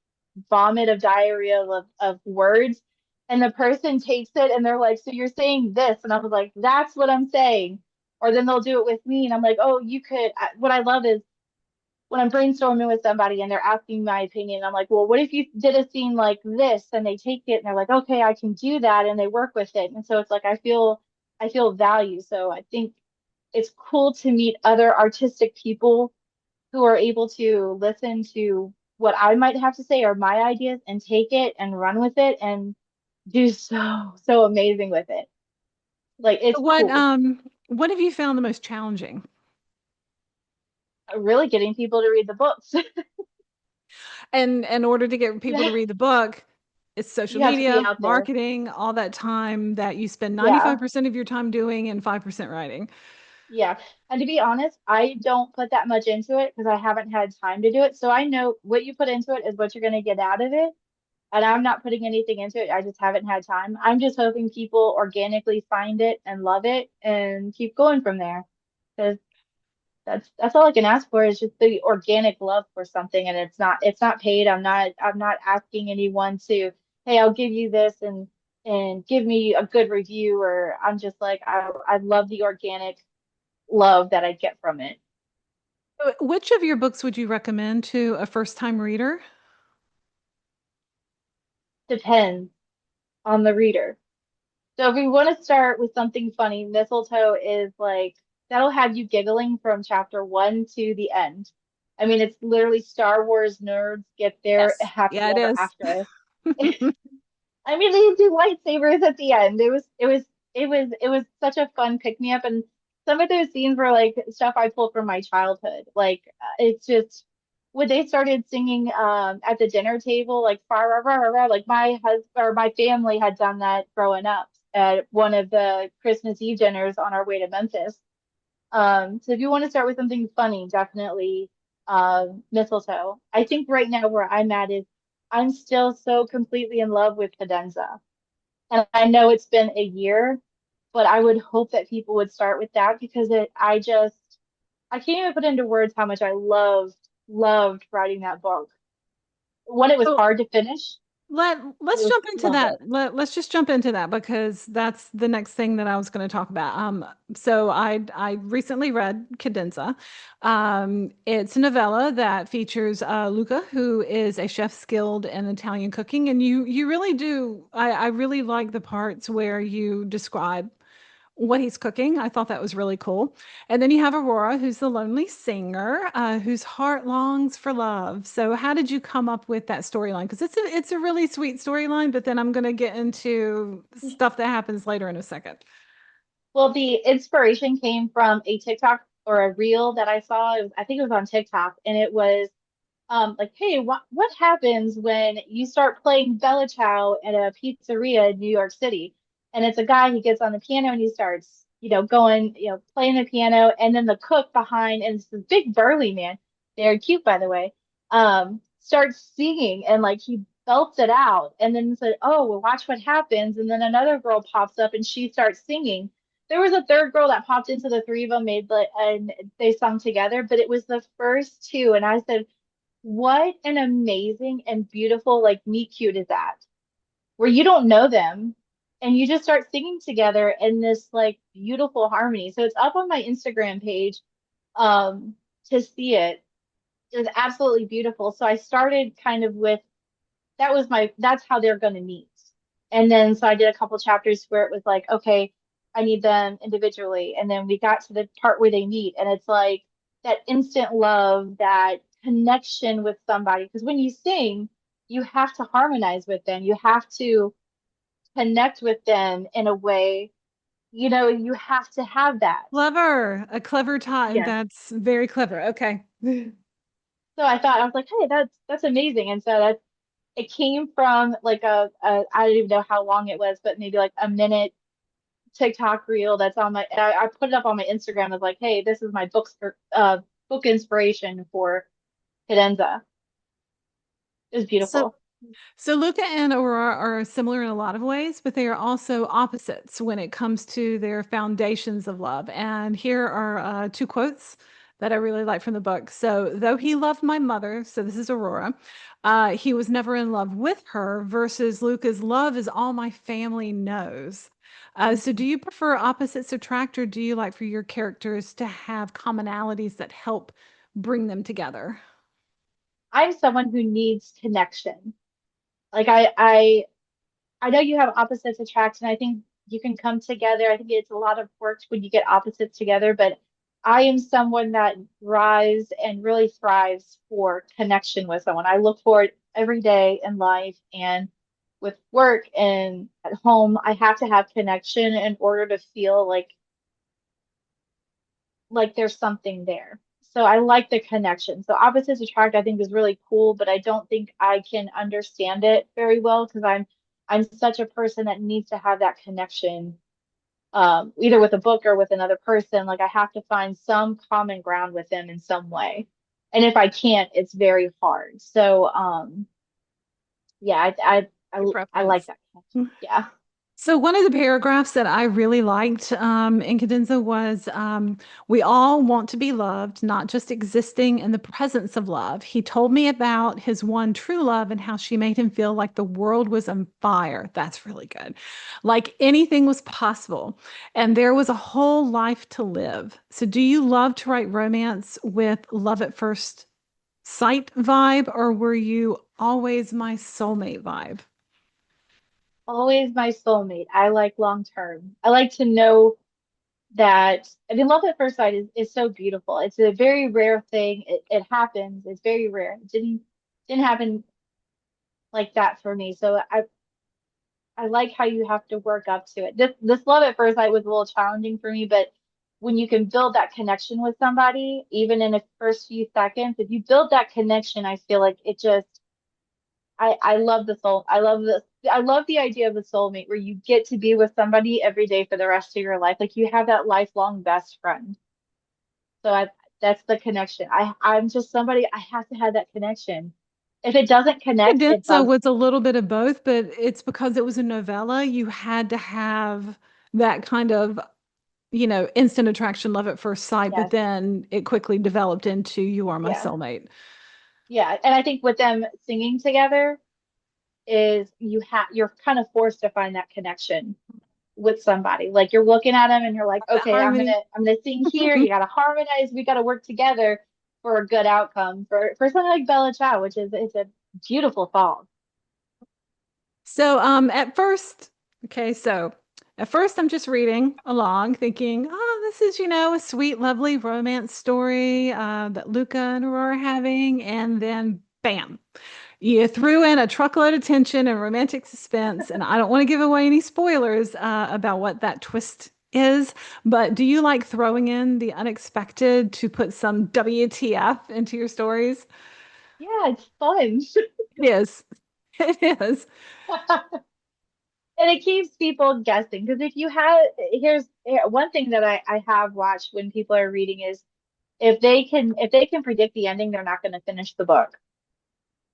vomit of diarrhea of words. And the person takes it and they're like, so you're saying this. And I was like, that's what I'm saying. Or then they'll do it with me. And I'm like, oh, you could. What I love is when I'm brainstorming with somebody and they're asking my opinion, I'm like, well, what if you did a scene like this? And they take it and they're like, okay, I can do that. And they work with it. And so it's like, I feel value. So I think it's cool to meet other artistic people who are able to listen to what I might have to say or my ideas and take it and run with it and do so amazing with it. Like it's What cool. what have you found the most challenging? Really getting people to read the books. And in order to get people to Yeah, read the book, it's social you have to be media, out there. marketing, all that time that you spend Yeah, 95% of your time doing and 5% writing. yeah. And to be honest, I don't put that much into it because I haven't had time to do it. So I know what you put into it is what you're going to get out of it. And I'm not putting anything into it. I just haven't had time. I'm just hoping people organically find it and love it and keep going from there. Because that's all I can ask for is just the organic love for something, and it's not paid. I'm not asking anyone to, hey, I'll give you this and give me a good review, or I'm just like I love the organic love that I get from it. Which of your books would you recommend to a first-time reader? Depends on the reader. So if we want to start with something funny, Mistletoe is like that'll have you giggling from chapter one to the end. I mean, it's literally Star Wars nerds get their Yes. happily Yeah, it ever is. after. I mean, they do lightsabers at the end. It was such a fun pick me up, and some of those scenes were like stuff I pulled from my childhood. Like it's just when they started singing at the dinner table, like far rah, rah, rah, rah, like my husband or my family had done that growing up at one of the Christmas Eve dinners on our way to Memphis. So if you want to start with something funny, definitely mistletoe. I think right now where I'm at is I'm still so completely in love with Cadenza. And I know it's been a year, but I would hope that people would start with that because I can't even put into words how much I loved writing that book. One, it was So hard to finish. let's It was jump into love that. it. Let's just jump into that because that's the next thing that I was going to talk about. So I recently read Cadenza. It's a novella that features Luca, who is a chef skilled in Italian cooking, and you really do. I really like the parts where you describe what he's cooking. I thought that was really cool. And then you have Aurora, who's the lonely singer, whose heart longs for love. So how did you come up with that storyline? Because it's a really sweet storyline, but then I'm going to get into stuff that happens later in a second. Well, the inspiration came from a TikTok or a reel that I saw. I think it was on TikTok, and it was like, hey, what happens when you start playing Bella Ciao at a pizzeria in New York City? And it's a guy, he gets on the piano and he starts, going, playing the piano, and then the cook behind, and it's this big burly man, very cute by the way, starts singing and like he belts it out, and then said, oh, well, watch what happens. And then another girl pops up and she starts singing. There was a third girl that popped into the three of them made like and they sung together, but it was the first two, and I said, what an amazing and beautiful, like, meet cute is that? Where you don't know them and you just start singing together in this like beautiful harmony. So it's up on my Instagram page to see it. It was absolutely beautiful. So I started kind of with that's how they're going to meet. And then so I did a couple chapters where it was like, okay, I need them individually. And then we got to the part where they meet, and it's like that instant love, that connection with somebody. Because when you sing, you have to harmonize with them. You have to connect with them in a way, you have to have that. Clever, a clever time. Yes. That's very clever. Okay. So I was like, hey, that's amazing. And so it came from like I don't even know how long it was, but maybe like a minute TikTok reel that's on I put it up on my Instagram as like, hey, this is my book inspiration for Cadenza. It was So beautiful. So Luca and Aurora are similar in a lot of ways, but they are also opposites when it comes to their foundations of love. And here are two quotes that I really like from the book. So, though he loved my mother, so this is Aurora, he was never in love with her, versus Luca's love is all my family knows. So, do Mhm. you prefer opposites attract, or do you like for your characters to have commonalities that help bring them together? I'm someone who needs connection. Like I know you have opposites attract, and I think you can come together. I think it's a lot of work when you get opposites together, but I am someone that thrives and really thrives for connection with someone. I look for it every day in life and with work and at home. I have to have connection in order to feel like there's something there. So I like the connection. So opposites attract, I think, is really cool, but I don't think I can understand it very well because I'm such a person that needs to have that connection, either with a book or with another person. Like I have to find some common ground with them in some way. And if I can't, it's very hard. So yeah, Your I like preference. that connection. Yeah. So one of the paragraphs that I really liked in Cadenza was, we all want to be loved, not just existing in the presence of love. He told me about his one true love and how she made him feel like the world was on fire. That's really good. Like anything was possible, and there was a whole life to live. So do you love to write romance with love at first sight vibe, or were you always my soulmate vibe? Always my soulmate. I like long term. I like to know that, I mean, love at first sight is so beautiful. It's a very rare thing. It happens. It's very rare. It didn't happen like that for me. So I like how you have to work up to it. This love at first sight was a little challenging for me, but when you can build that connection with somebody, even in the first few seconds, if you build that connection, I feel like it just I love the soul. I love the idea of the soulmate where you get to be with somebody every day for the rest of your life. Like you have that lifelong best friend. So that's the connection. I'm just somebody, I have to have that connection. If it doesn't connect, it Cadenza bugs was me. a little bit of both, but it's because it was a novella. You had to have that kind of, instant attraction, love at first sight, but Yes. then it quickly developed into you are my Yeah. soulmate. Yeah. And I think with them singing together is you're kind of forced to find that connection with somebody. Like you're looking at them and you're like, That okay, harmony. I'm gonna sing here. You gotta harmonize. We gotta work together for a good outcome for something like Bella Ciao, which is it's a beautiful song. So at first I'm just reading along thinking, oh, this is, a sweet, lovely romance story that Luca and Aurora are having. And then bam, you threw in a truckload of tension and romantic suspense. And I don't want to give away any spoilers about what that twist is, but do you like throwing in the unexpected to put some WTF into your stories? Yeah, it's fun. It is. It is. And it keeps people guessing because if you have, one thing that I have watched when people are reading is if they can predict the ending, they're not going to finish the book.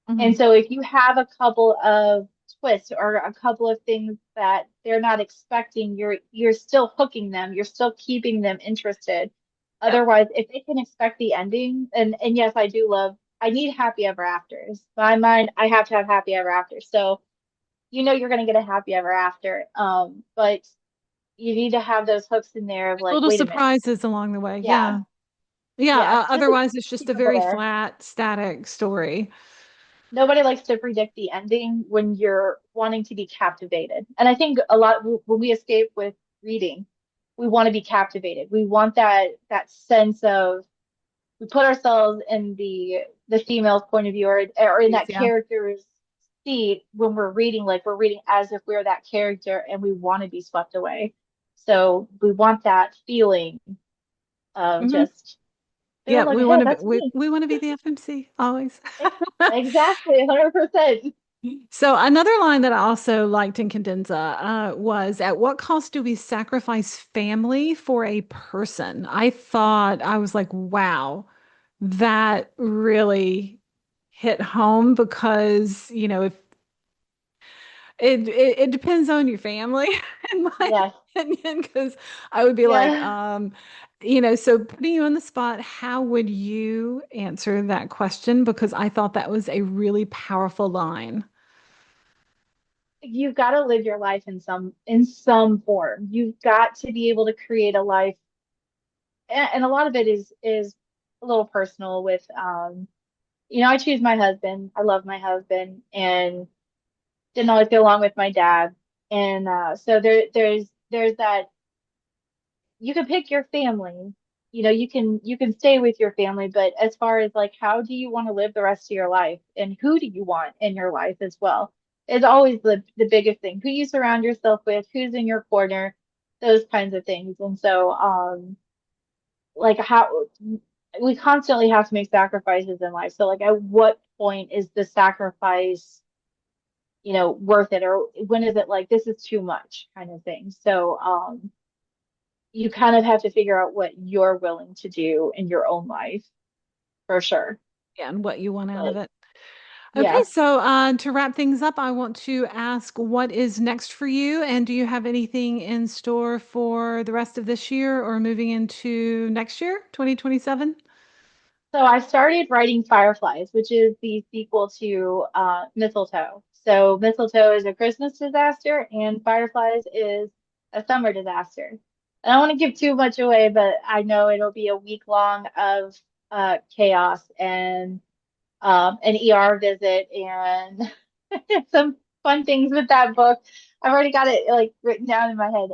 And Mhm. so if you have a couple of twists or a couple of things that they're not expecting, you're still hooking them, you're still keeping them interested. Yep. Otherwise, if they can expect the ending, and yes, I need happy ever afters. My mind, I have to have happy ever after. So you're going to get a happy ever after. But you need to have those hooks in there of like, Little wait a minute. surprises along the way. Yeah. Yeah. Yeah. Yeah. Just to Otherwise, it's just keep a people very there. flat, static story. Nobody likes to predict the ending when you're wanting to be captivated. And I think a lot when we escape with reading, we want to be captivated. We want that sense of we put ourselves in the female's point of view or in Please, that yeah. character's seat when we're reading, like we're reading as if we're that character and we want to be swept away. So we want that feeling of Hmm. just Yeah, feel like, hey, that's me. we want to be the FMC always. Exactly, 100%. So another line that I also liked in Cadenza was, "At what cost do we sacrifice family for a person?" I thought I was like, "Wow, that really hit home," because if it depends on your family, in my Yes. opinion, because I would be like, Yeah. so putting you on the spot, how would you answer that question? Because I thought that was a really powerful line. You've got to live your life in some form. You've got to be able to create a life, and a lot of it is a little personal with I choose my husband. I love my husband and didn't always get along with my dad. And so there's that you can pick your family. You can stay with your family, but as far as like how do you want to live the rest of your life and who do you want in your life as well is always the biggest thing. Who you surround yourself with, who's in your corner, those kinds of things. And so like how we constantly have to make sacrifices in life. So like at what point is the sacrifice, worth it or when is it like this is too much kind of thing. So you kind of have to figure out what you're willing to do in your own life for sure. Yeah, and what you want out of But it. Okay, yeah, so to wrap things up, I want to ask what is next for you, and do you have anything in store for the rest of this year or moving into next year, 2027? so I started writing Fireflies, which is the sequel to Mistletoe. So Mistletoe is a Christmas disaster, and Fireflies is a summer disaster. I don't want to give too much away, but I know it'll be a week long of chaos and an ER visit and some fun things with that book. I've already got it like written down in my head.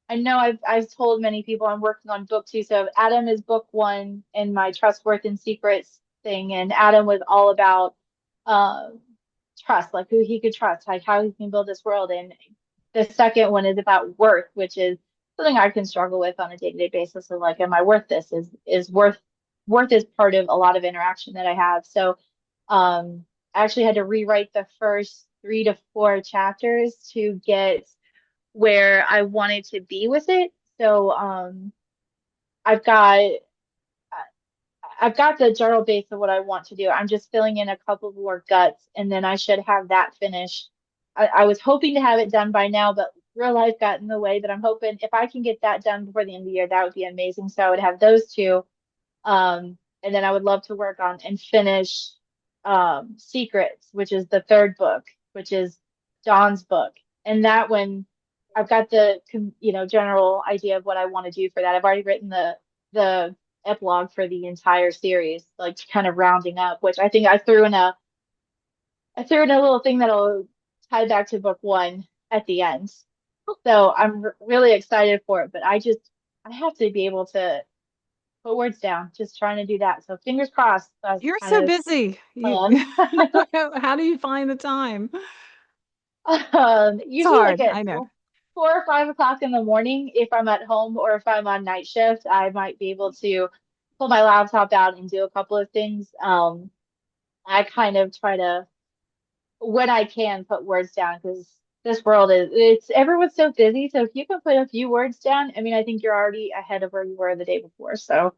I know I've told many people I'm working on book two. So Adam is book one in my Trust, Worth, and Secrets thing, and Adam was all about um, trust, like who he could trust, like how he can build this world. And the second one is about worth, which is something I can struggle with on a day-to-day basis of like, am I worth this? Is worth is part of a lot of interaction that I have. So I actually had to rewrite the first 3 to 4 chapters to get where I wanted to be with it. So I've got I've got the general base of what I want to do. I'm just filling in a couple more guts, and then I should have that finished. I was hoping to have it done by now, but real life got in the way. But I'm hoping if I can get that done before the end of the year, that would be amazing. So I would have those two. And then I would love to work on and finish Secrets, which is the third book, which is John's book. And that one, I've got the general idea of what I want to do for that. I've already written the epilogue for the entire series, like kind of rounding up, which I think I threw in a little thing that'll tie back to book one at the end. So I'm really excited for it, but I have to be able to put words down, just trying to do that. So fingers crossed, that's You're kind so of busy. plan. How do you find the time? It's Usually like hard, at I know. 4 or 5 o'clock in the morning, if I'm at home or if I'm on night shift, I might be able to pull my laptop out and do a couple of things. I kind of try to, when I can, put words down because this world is, it's everyone's so busy. So if you can put a few words down, I mean, I think you're already ahead of where you were the day before. So Yep.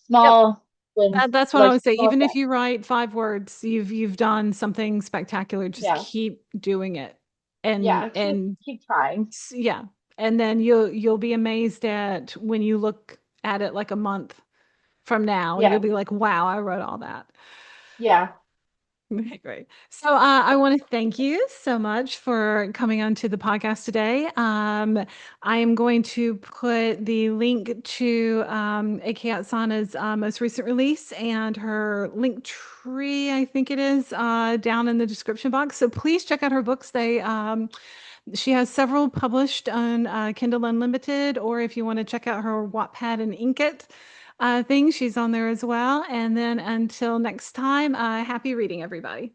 small wins, That's what I like would say. small Even if steps. you write 5 words, you've done something spectacular. Just Yeah. keep doing it. And Yeah. and Keep trying. yeah. And then you'll be amazed at when you look at it like a month from now, you'll Yeah. be like, wow, I wrote all that. Yeah. Okay, great. So I want to thank you so much for coming onto the podcast today. I am going to put the link to AK Otsana's most recent release and her link tree, I think it is, down in the description box. So please check out her books. She has several published on Kindle Unlimited, or if you want to check out her Wattpad and Inkitt thing, she's on there as well. And then until next time, happy reading, everybody.